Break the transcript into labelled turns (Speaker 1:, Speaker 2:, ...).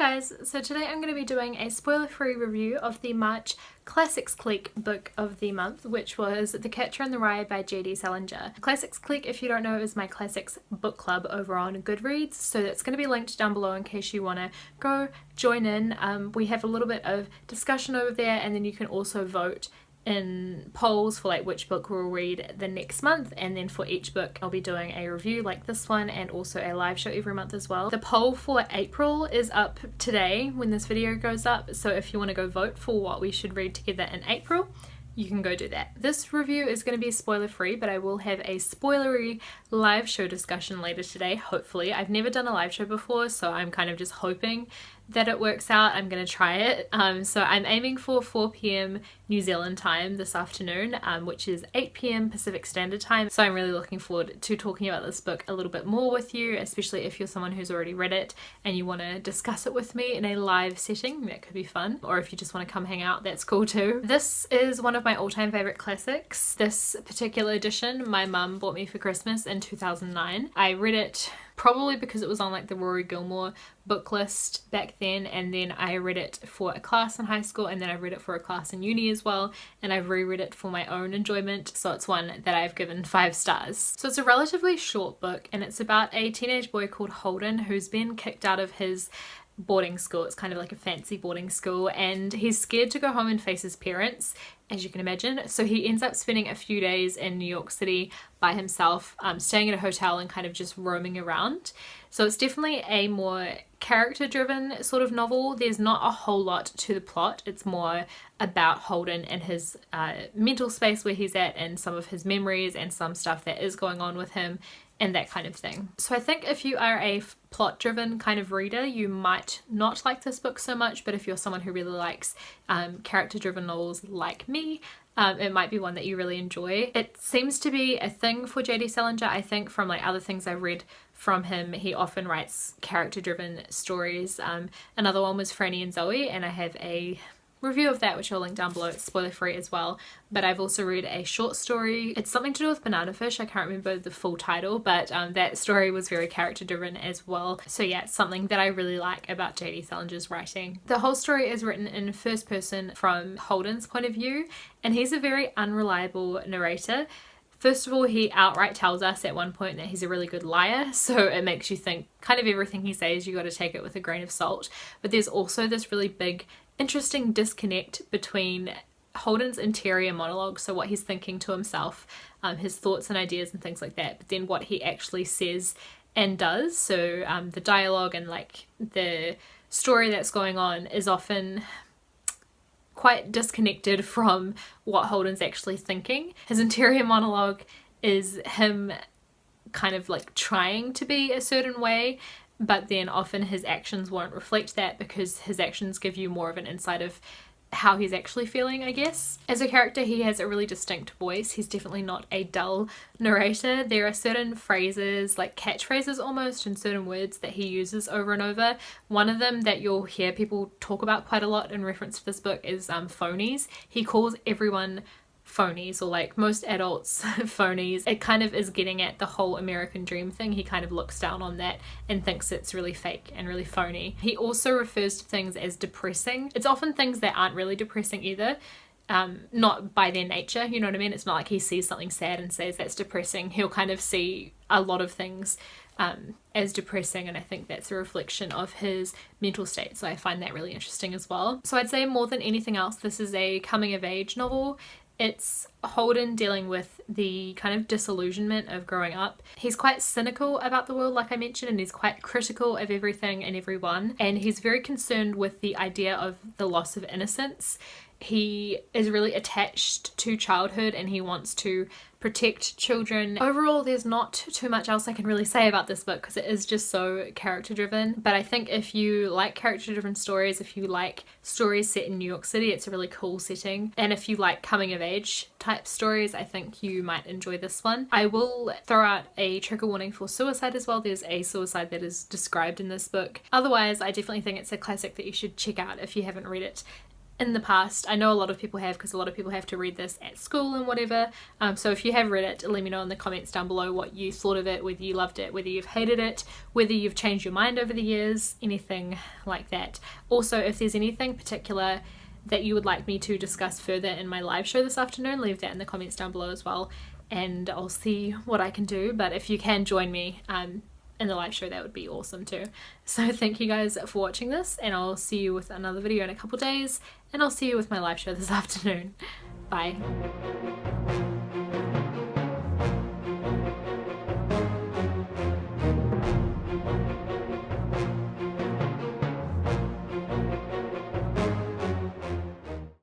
Speaker 1: guys, so today I'm going to be doing a spoiler-free review of the March Classics Clique book of the month, which was The Catcher in the Rye by J.D. Salinger. Classics Clique, if you don't know, is my classics book club over on Goodreads, so that's going to be linked down below in case you want to go join in. We have a little bit of discussion over there, and then you can also vote in polls for like which book we'll read the next month, and then for each book I'll be doing a review like this one and also a live show every month as well. The poll for April is up today when this video goes up, so if you want to go vote for what we should read together in April, you can go do that. This review is going to be spoiler free, but I will have a spoilery live show discussion later today, hopefully. I've never done a live show before, so I'm kind of just hoping that it works out. I'm going to try it. So I'm aiming for 4 p.m. New Zealand time this afternoon, which is 8 p.m. Pacific Standard Time. So I'm really looking forward to talking about this book a little bit more with you, especially if you're someone who's already read it and you want to discuss it with me in a live setting. That could be fun. Or if you just want to come hang out, that's cool too. This is one of my all-time favorite classics. This particular edition my mum bought me for Christmas in 2009. I read it probably because it was on like the Rory Gilmore book list back then, and then I read it for a class in high school, and then I read it for a class in uni as well, and I've reread it for my own enjoyment, so it's one that I've given 5 stars. So it's a relatively short book, and it's about a teenage boy called Holden who's been kicked out of his boarding school. It's kind of like a fancy boarding school, and he's scared to go home and face his parents, as you can imagine, so he ends up spending a few days in New York City by himself, staying at a hotel and kind of just roaming around. So it's definitely a more character driven sort of novel. There's not a whole lot to the plot. It's more about Holden and his mental space where he's at, and some of his memories and some stuff that is going on with him and that kind of thing. So I think if you are a plot driven kind of reader, you might not like this book so much, but if you're someone who really likes character driven novels like me, it might be one that you really enjoy. It seems to be a thing for J.D. Salinger. I think from like other things I've read from him, he often writes character driven stories. Another one was Franny and Zoe, and I have a review of that which I'll link down below. It's spoiler free as well, but I've also read a short story. It's something to do with banana fish. I can't remember the full title, but that story was very character driven as well. So yeah, it's something that I really like about J.D. Salinger's writing. The whole story is written in first person from Holden's point of view, and he's a very unreliable narrator. First of all, he outright tells us at one point that he's a really good liar, so it makes you think kind of everything he says you got to take it with a grain of salt. But there's also this really big interesting disconnect between Holden's interior monologue, so what he's thinking to himself, his thoughts and ideas and things like that, but then what he actually says and does. So the dialogue and like the story that's going on is often quite disconnected from what Holden's actually thinking. His interior monologue is him kind of like trying to be a certain way, but then often his actions won't reflect that because his actions give you more of an insight of how he's actually feeling, I guess. As a character, he has a really distinct voice. He's definitely not a dull narrator. There are certain phrases, like catchphrases almost, and certain words that he uses over and over. One of them that you'll hear people talk about quite a lot in reference to this book is phonies. He calls everyone phonies, or like most adults phonies. It kind of is getting at the whole American dream thing. He kind of looks down on that and thinks it's really fake and really phony. He also refers to things as depressing. It's often things that aren't really depressing either, not by their nature, you know what I mean? It's not like he sees something sad and says that's depressing. He'll kind of see a lot of things as depressing, and I think that's a reflection of his mental state, so I find that really interesting as well. So I'd say more than anything else, this is a coming of age novel. It's Holden dealing with the kind of disillusionment of growing up. He's quite cynical about the world, like I mentioned, and he's quite critical of everything and everyone, and he's very concerned with the idea of the loss of innocence. He is really attached to childhood and he wants to protect children. Overall, there's not too much else I can really say about this book because it is just so character driven, but I think if you like character driven stories, if you like stories set in New York City, it's a really cool setting, and if you like coming of age type stories, I think you might enjoy this one. I will throw out a trigger warning for suicide as well. There's a suicide that is described in this book. Otherwise, I definitely think it's a classic that you should check out if you haven't read it in the past. I know a lot of people have, because a lot of people have to read this at school and whatever. So if you have read it, let me know in the comments down below what you thought of it, whether you loved it, whether you've hated it, whether you've changed your mind over the years, anything like that. Also, if there's anything particular that you would like me to discuss further in my live show this afternoon, leave that in the comments down below as well, and I'll see what I can do. But if you can join me in the live show, that would be awesome too. So thank you guys for watching this, and I'll see you with another video in a couple days, and I'll see you with my live show this afternoon. Bye.